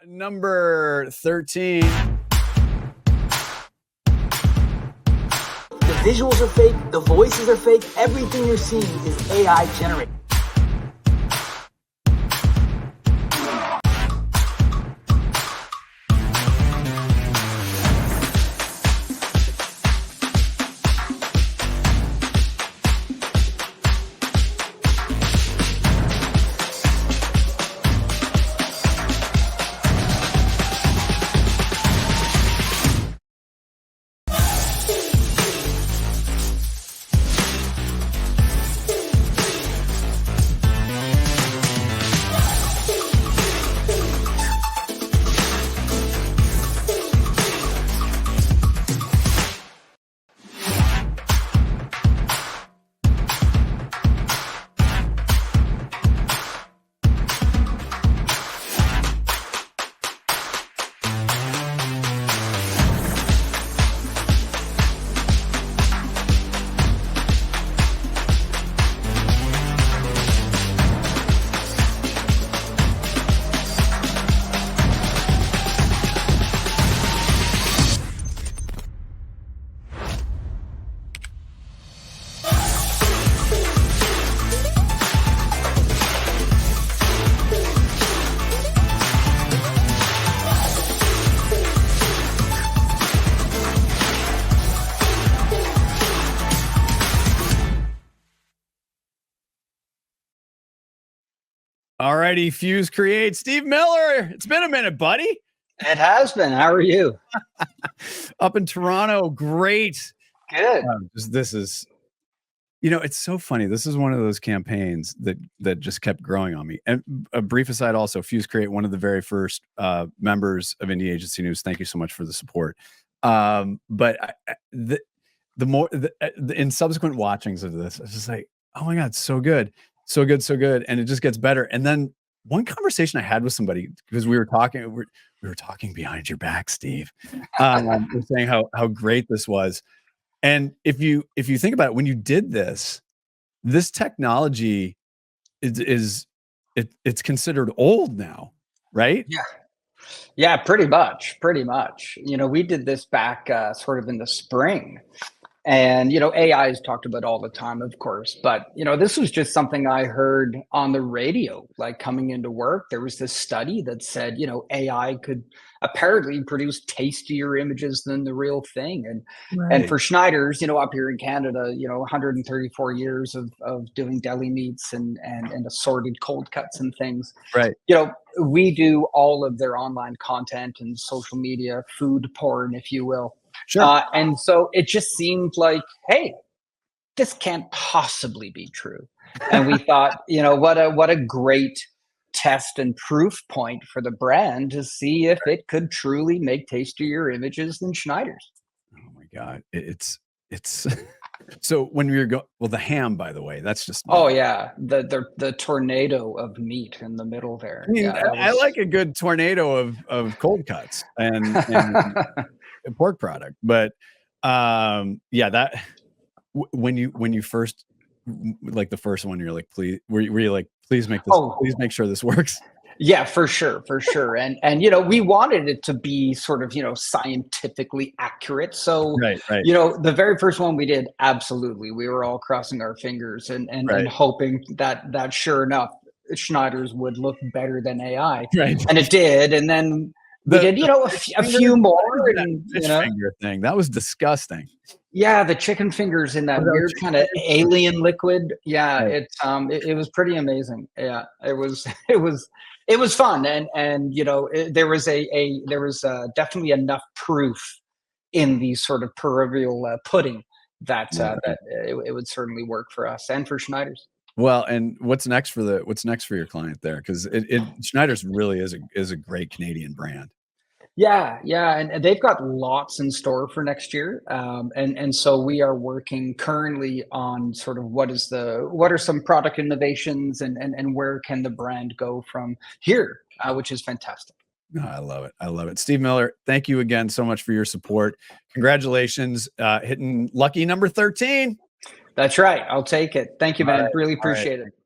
number 13. The visuals are fake, the voices are fake, everything you're seeing is AI generated. All righty, Fuse Create. Steve Miller, it's been a minute, buddy. It has been. How are you? Up in Toronto, great. Good. This is, it's so funny. This is one of those campaigns that just kept growing on me. And a brief aside also, Fuse Create, one of the very first members of Indie Agency News. Thank you so much for the support. But in subsequent watchings of this, I was just like, oh my God, so good. So good, so good. And it just gets better. And then one conversation I had with somebody, because we were talking behind your back, Steve, we're saying how great this was. And if you think about it, when you did this technology it's considered old now, right? Yeah, pretty much. We did this back sort of in the spring. And, AI is talked about all the time, of course, but, this was just something I heard on the radio, like coming into work. There was this study that said, AI could apparently produce tastier images than the real thing. And for Schneider's, up here in Canada, 134 years of doing deli meats and assorted cold cuts and things. Right. We do all of their online content and social media, food porn, if you will. Sure. And so it just seemed like, hey, this can't possibly be true. And we thought, what a great test and proof point for the brand to see if it could truly make tastier images than Schneider's. Oh my God. It's so when we were the ham, by the way, that's just, oh yeah. The tornado of meat in the middle there. I mean, I like a good tornado of cold cuts and a pork product, but that when you first, like the first one, you're like, please, were you like, please make this, please make sure this works? Yeah, for sure. And we wanted it to be sort of, scientifically accurate. So, right. The very first one we did, absolutely. We were all crossing our fingers and hoping that sure enough, Schneider's would look better than AI. Right. And it did. And then we did, a few more. And, finger thing. That was disgusting. Yeah, the chicken fingers in that weird kind of alien liquid. Yeah, right. It was pretty amazing. Yeah, it was fun, and there was definitely enough proof in the sort of proverbial pudding that it would certainly work for us and for Schneider's. Well, and what's next for your client there? Because Schneider's really is a great Canadian brand. Yeah, and they've got lots in store for next year, and so we are working currently on sort of what are some product innovations and where can the brand go from here, which is fantastic. Oh, I love it. Steve Miller, thank you again so much for your support. Congratulations, hitting lucky number 13. That's right. I'll take it. Thank you, man. Really appreciate it.